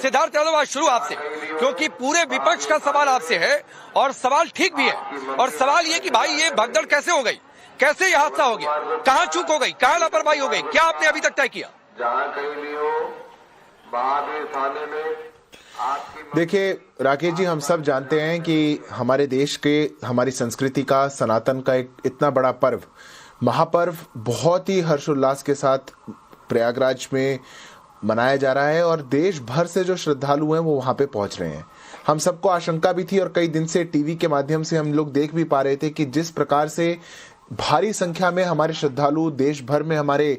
सिद्धार्थ यादव आज शुरू आपसे, क्योंकि पूरे विपक्ष का सवाल आपसे है और सवाल ठीक भी है। और सवाल ये कि भाई ये भगदड़ कैसे हो गई, कैसे ये हादसा हो गया, कहां चूक हो गई, कहां लापरवाही हो गई, क्या आपने अभी तक तय किया? जहां कहीं भी हो बाद थाने में। देखिए राकेश जी, हम सब जानते हैं कि हमारे देश के, हमारी संस्कृति का, सनातन का एक इतना बड़ा पर्व, महापर्व बहुत ही हर्षोल्लास के साथ प्रयागराज में मनाया जा रहा है और देश भर से जो श्रद्धालु हैं वो वहां पे पहुंच रहे हैं। हम सबको आशंका भी थी और कई दिन से टीवी के माध्यम से हम लोग देख भी पा रहे थे कि जिस प्रकार से भारी संख्या में हमारे श्रद्धालु, देश भर में हमारे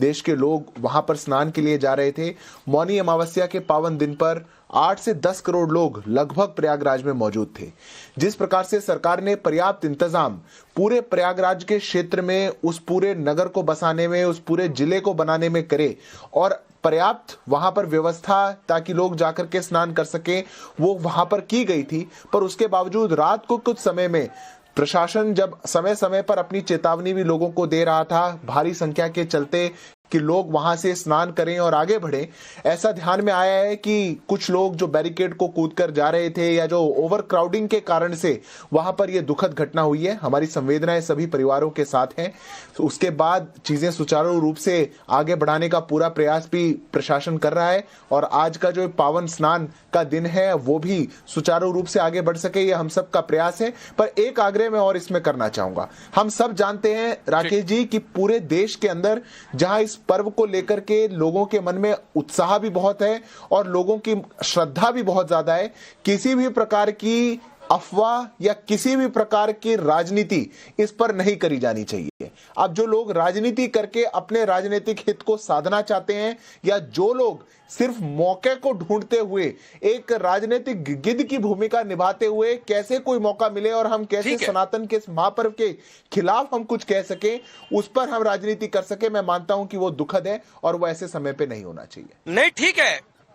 देश के लोग वहां पर स्नान के लिए जा रहे थे। मौनी अमावस्या के पावन दिन पर 8 से 10 करोड़ लोग लगभग प्रयागराज में मौजूद थे। जिस प्रकार से सरकार ने पर्याप्त इंतजाम पूरे प्रयागराज के क्षेत्र में, उस पूरे नगर को बसाने में, उस पूरे जिले को बनाने में करे और पर्याप्त वहां पर व्यवस्था ताकि लोग जाकर के स्नान कर सकें, वो वहां पर की गई थी। पर उसके बावजूद रात को कुछ समय में प्रशासन जब समय समय पर अपनी चेतावनी भी लोगों को दे रहा था, भारी संख्या के चलते कि लोग वहां से स्नान करें और आगे बढ़ें, ऐसा ध्यान में आया है कि कुछ लोग जो बैरिकेड को कूदकर जा रहे थे या जो ओवर क्राउडिंग के कारण से वहां पर यह दुखद घटना हुई है। हमारी संवेदनाएं सभी परिवारों के साथ हैं। उसके बाद चीजें सुचारू रूप से आगे बढ़ाने का पूरा प्रयास भी प्रशासन कर रहा है और आज का जो पावन स्नान का दिन है वो भी सुचारू रूप से आगे बढ़ सके, ये हम सब का प्रयास है। पर एक आग्रह मैं और इसमें करना चाहूंगा। हम सब जानते हैं राकेश जी कि पूरे देश के अंदर जहां इस पर्व को लेकर के लोगों के मन में उत्साह भी बहुत है और लोगों की श्रद्धा भी बहुत ज्यादा है, किसी भी प्रकार की अफवाह या किसी भी प्रकार की राजनीति इस पर नहीं करी जानी चाहिए। अब जो लोग राजनीति करके अपने राजनीतिक हित को साधना चाहते हैं या जो लोग सिर्फ मौके को ढूंढते हुए एक राजनीतिक गिद्ध की भूमिका निभाते हुए कैसे कोई मौका मिले और हम कैसे सनातन के इस महापर्व के खिलाफ हम कुछ कह सके, उस पर हम राजनीति कर सके, मैं मानता हूं कि वो दुखद है और वो ऐसे समय पे नहीं होना चाहिए। नहीं,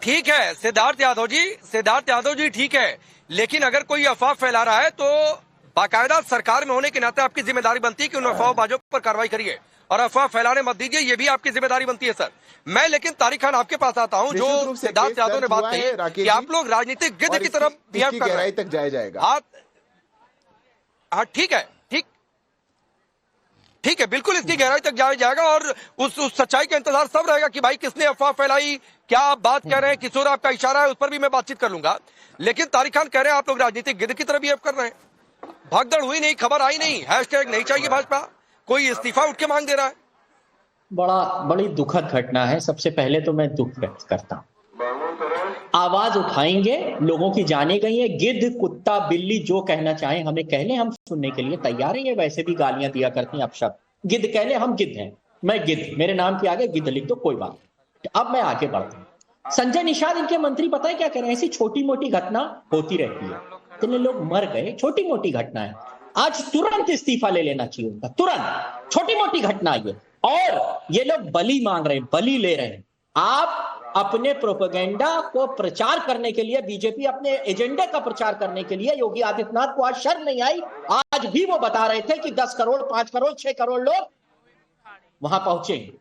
ठीक है सिद्धार्थ यादव जी ठीक है, लेकिन अगर कोई अफवाह फैला रहा है तो बाकायदा सरकार में होने के नाते आपकी जिम्मेदारी बनती है कि उन अफवाहबाजों पर कार्रवाई करिए और अफवाह फैलाने मत दीजिए, ये भी आपकी जिम्मेदारी बनती है सर। मैं लेकिन तारिक खान आपके पास आता हूं, जो सिद्धार्थ यादव ने बात कही कि आप लोग राजनीतिक गिद्ध की तरफ बिहेव कर रहे हैं, तक जाएगा। हाँ ठीक है, बिल्कुल इसकी गहराई तक जाया जाएगा और उस सच्चाई का इंतजार सब रहेगा कि भाई किसने अफवाह फैलाई, क्या आप बात कह रहे हैं, किस ओर आपका इशारा है, उस पर भी मैं बातचीत कर लूंगा। लेकिन तारिक खान कह रहे हैं आप लोग राजनीतिक गिद्ध की तरह बिहेव कर रहे हैं। भागदड़ हुई नहीं, खबर आई नहीं, हैशटैग नहीं चाहिए भाजपा, कोई इस्तीफा उठ के मांग दे रहा है। बड़ी दुखद घटना है। सबसे पहले तो मैं दुख व्यक्त करता हूं। आवाज उठाएंगे, लोगों की जाने गई है, गिद्ध, कुत्ता, बिल्ली जो कहना चाहें हमें कह ले, हम सुनने के लिए तैयार हैं। ये वैसे भी गालियां दिया करती हैं अपशब्द, गिद्ध कह ले, हम गिद्ध हैं, मैं गिद्ध, मेरे नाम के आगे गिद्ध लिख दो, कोई बात नहीं। अब मैं आगे बढ़ता हूं। संजय निषाद इनके मंत्री पता है क्या कह रहे हैं, ऐसी छोटी मोटी घटना होती रहती है, इतने लोग मर गए, छोटी मोटी घटना है, आज तुरंत इस्तीफा ले लेना चाहिए उनका, तुरंत। छोटी मोटी घटना ये, और ये लोग बलि मांग रहे हैं, बलि ले रहे हैं। आप अपने प्रोपेगेंडा को प्रचार करने के लिए, बीजेपी अपने एजेंडे का प्रचार करने के लिए, योगी आदित्यनाथ को आज शर्म नहीं आई, आज भी वो बता रहे थे कि 10 करोड़, 5 करोड़, 6 करोड़ लोग वहां पहुंचेंगे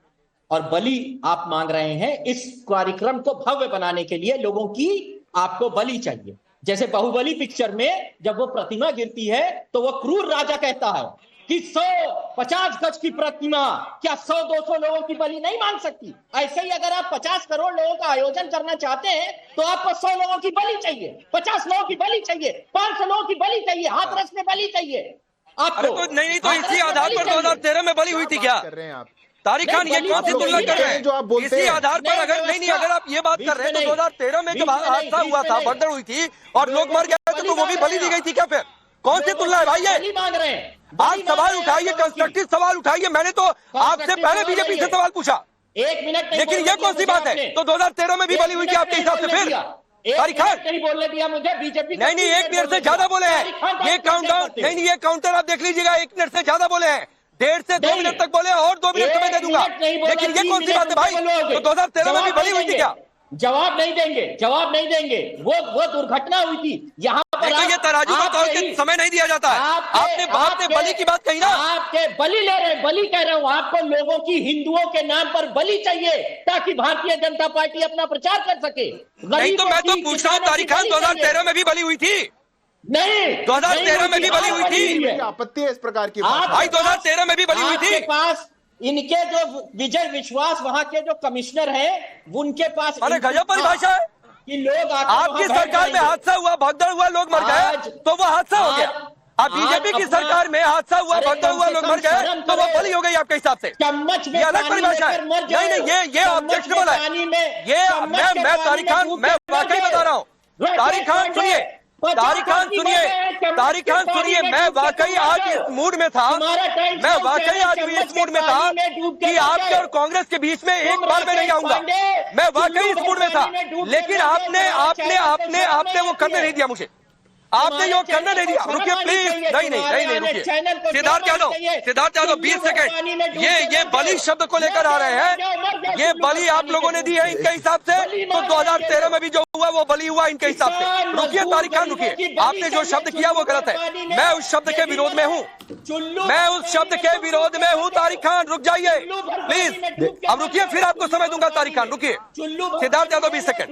और बलि आप मांग रहे हैं। इस कार्यक्रम को भव्य बनाने के लिए लोगों की आपको बलि चाहिए। जैसे बाहुबली पिक्चर में जब वो प्रतिमा गिरती है तो वो क्रूर राजा कहता है कि 150 गज की प्रतिमा क्या 100-200 लोगों की बलि नहीं मांग सकती। ऐसे ही अगर आप 50 करोड़ लोगों का आयोजन करना चाहते हैं तो आपको 100 लोगों की बलि चाहिए, 50 लोगों की बलि चाहिए, 500 लोगों की बलि चाहिए, हाथरस में बलि चाहिए आपको। तो नहीं तो इसी आधार पर 2013 में बली हुई थी क्या? कर रहे हैं आप तारिक खान, ये कौन सी तुलना कर रहे हैं? जो आप बोलते इसी आधार पर अगर नहीं, अगर आप ये बात कर रहे हैं तो 2013 में जब हादसा हुआ था, भगदड़ हुई थी और लोग मर गए थे तो वो भी बलि दी गई थी क्या? फिर कौन सी तुलना है भाई ये? मांग रहे हैं आप सवाल उठाइए, कंस्ट्रक्टिव सवाल उठाइए। मैंने तो आपसे पहले बीजेपी से सवाल पूछा, 1 मिनट, लेकिन ये कौन सी बात है? तो 2013 में भी बली हुई थी आपके हिसाब से? फिर तारिक खान नहीं बोलने दिया मुझे, बीजेपी नहीं 1 मिनट से ज्यादा बोले हैं। ये काउंटडाउन नहीं, ये काउंटर आप देख लीजिएगा, 1 मिनट से ज्यादा बोले हैं, 1.5 से 2 मिनट तक बोले और 2 मिनट समय दे दूंगा। लेकिन ये कौन सी बात है भाई? तो 2013 में भी बली हुई थी क्या? जवाब नहीं देंगे, वो दुर्घटना हुई थी। यहाँ पर तो ये तराजू का तौल के समय नहीं दिया जाता है। आपने बलि की बात कही ना, आपके बलि ले रहे, बलि कह रहे हो, आपको लोगों की हिंदुओं के नाम पर बलि चाहिए ताकि भारतीय जनता पार्टी अपना प्रचार कर सके। नहीं तो मैं तो पूछ रहा हूँ, तारिक खान 2013 में भी बली हुई थी। नहीं, 2013 में भी बली हुई थी। आपत्ति है इस प्रकार की भाई 2013 में भी बली हुई थी। आपके पास इनके जो विजय विश्वास वहां के जो कमिश्नर हैं, उनके पास अरे गजब परिभाषा है कि लोग आपकी सरकार में हादसा हुआ, भगदड़ हुआ, लोग मर गए तो वो हादसा हो गया। अब बीजेपी की सरकार में हादसा हुआ, भगदड़ हुआ, लोग मर गए तो वो बली हो गई आपके हिसाब से। चम्मच में ये अलग परिभाषा है। नहीं ये ऑब्जेक्शनेबल है। ये मैं तारिक खान, मैं वाकई बता रहा हूँ। तारिक खान सुनिए, तारिक खान सुनिए, तारिक खान सुनिए, मैं वाकई आज इस मूड में था, मैं वाकई आज इस मूड में था कि आपके और कांग्रेस के बीच में एक बार में नहीं आऊंगा। मैं वाकई इस मूड में था, लेकिन आपने वो करने नहीं दिया मुझे। आपने यो करने नहीं दिया। रुकिए प्लीज, नहीं रुकिए। सिद्धार्थ यादव 20 सेकंड। ये बलि शब्द को लेकर आ रहे हैं, ये बलि आप लोगों ने दी है इनके हिसाब से, तो 2013 में भी जो हुआ वो बलि हुआ इनके हिसाब से। रुकिए तारिक खान रुकिए, आपने जो शब्द किया वो गलत है। मैं उस शब्द के विरोध में हूँ, मैं उस शब्द के विरोध में हूँ। तारिक खान रुक जाइए प्लीज, अब रुकिए, फिर आपको समय दूंगा। तारिक खान रुकिए। सिद्धार्थ यादव 20 सेकंड।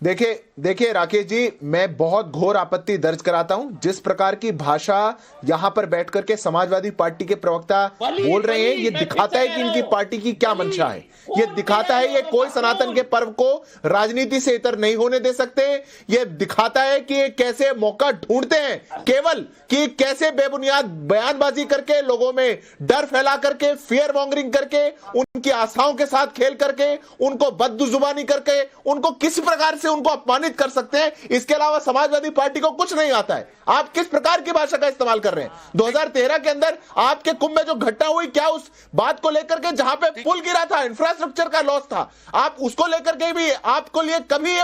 देखिए राकेश जी, मैं बहुत घोर आपत्ति दर्ज कराता हूं जिस प्रकार की भाषा यहां पर बैठ करके समाजवादी पार्टी के प्रवक्ता बोल रहे हैं। ये दिखाता है कि इनकी पार्टी की क्या मंशा है। ये दिखाता है ये कोई सनातन के पर्व को राजनीति से इतर नहीं होने दे सकते। ये दिखाता है कि ये कैसे मौका ढूंढते हैं केवल कि कैसे बेबुनियाद बयानबाजी करके लोगों में डर फैला करके, फियर मॉन्गरिंग करके, उनकी आशाओं के साथ खेल करके, उनको बदजुबानी करके, उनको किस प्रकार से उनको अपमानित कर सकते हैं। इसके अलावा समाजवादी पार्टी को कुछ नहीं आता है। आप किस प्रकार की भाषा का इस्तेमाल कर रहे हैं। 2013 के अंदर आपके कुंभ में जो घटना हुई, क्या उस बात को लेकर के जहां पे पुल गिरा था, इंफ्रास्ट्रक्चर का लॉस था, आप उसको लेकर के भी आपको लिए कभी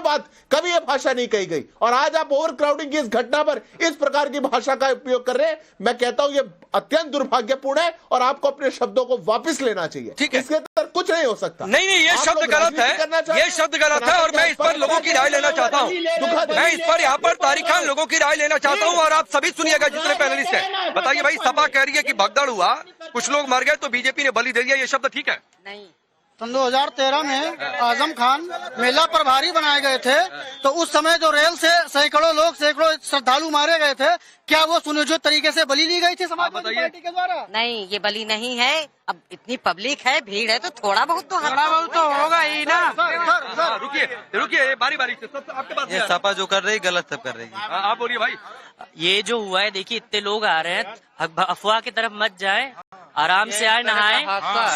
ये भाषा नहीं कही गई। और आज आप ओवर क्राउडिंग की इस घटना पर इस प्रकार की भाषा का उपयोग कर रहे हैं। मैं कहता हूं ये अत्यंत दुर्भाग्यपूर्ण है और आपको अपने शब्दों को वापस लेना चाहिए। ठीक है, इसके अंदर कुछ नहीं हो सकता। नहीं ये शब्द गलत है, ये शब्द गलत है और मैं इस पर लोगों की राय लेना चाहता हूँ। मैं इस पर यहाँ पर तारिक खान लोगों की राय लेना चाहता हूँ और आप सभी सुनिएगा जितने पैनलिस्ट हैं। बताइए भाई, सपा कह रही है कि भगदड़ हुआ, कुछ लोग मर गए तो बीजेपी ने बलि दे दिया, ये शब्द ठीक है? नहीं। सन 2013 में आजम खान मेला प्रभारी बनाए गए थे, तो उस समय जो रेल से सैकड़ों श्रद्धालु मारे गए थे, क्या वो सुनियोजित तरीके से बलि ली गई थी समाजवादी पार्टी के द्वारा? नहीं, ये बलि नहीं है। अब इतनी पब्लिक है, भीड़ है, तो थोड़ा बहुत तो होगा ही ना। रुकिए बारी से आपके पास। ये सपा जो कर रही गलत सब कर रही है। आप बोलिए भाई। ये जो हुआ है, देखिए इतने लोग आ रहे हैं, अफवाह की तरफ मत जाए, आराम से आए, नहाए,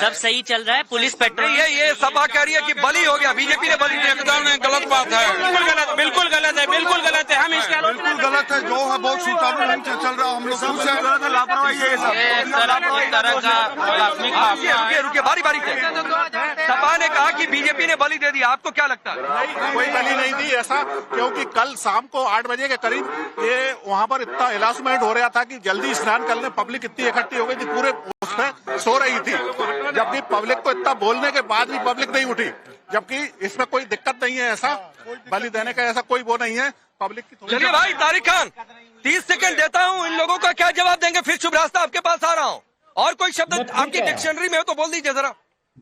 सब सही चल रहा है। पुलिस पेट्रोल ये सपा कह रही है कि बलि हो गया, बीजेपी ने बलि दिया। गलत बात है, बिल्कुल गलत है। हम इसका बिल्कुल गलत है। जो है बहुत सुचारू ढंग से चल रहा, हम लोग लापरवाही है। रुकिए बारी से। सपा ने कहा कि बीजेपी ने बलि दे दिया, आपको क्या लगता है? कोई बलि नहीं दी ऐसा, क्योंकि कल शाम को 8 बजे के करीब ये वहाँ पर इतना अनाउंसमेंट हो रहा था कि जल्दी स्नान करने, पब्लिक इतनी इकट्ठी हो गई थी, पूरे उसमें सो रही थी, जबकि पब्लिक को इतना बोलने के बाद भी पब्लिक नहीं उठी, जबकि इसमें कोई दिक्कत नहीं है। ऐसा बलि देने का ऐसा कोई वो नहीं है। पब्लिक की चलिए भाई, तारिक खान 30 सेकंड देता हूँ, इन लोगों का क्या जवाब देंगे, फिर शुभ रास्ता आपके पास आ रहा हूँ। और कोई शब्द आपकी डिक्शनरी में हो तो बोल दीजिए जरा।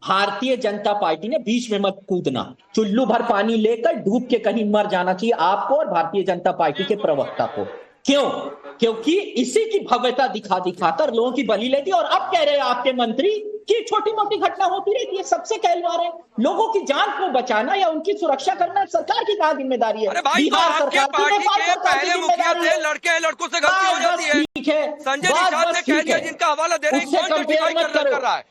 भारतीय जनता पार्टी ने बीच में मत कूदना, चुल्लू भर पानी लेकर डूब के कहीं मर जाना चाहिए आपको और भारतीय जनता पार्टी के प्रवक्ता को। क्यों? क्योंकि इसी की भव्यता दिखाकर लोगों की बलि लेती। और अब कह रहे हैं आपके मंत्री कि छोटी मोटी घटना होती रहती है, सबसे कहलवा रहे हैं। लोगों की जान को बचाना या उनकी सुरक्षा करना सरकार की कहाँ जिम्मेदारी है? अरे भाई, आपके पार्टी के पहले मुखिया थे, लड़कों से गलती हो जाती है। ठीक है, संजय निषाद ने कह दिया, जिनका हवाला दे रहे हैं, कर रहा है।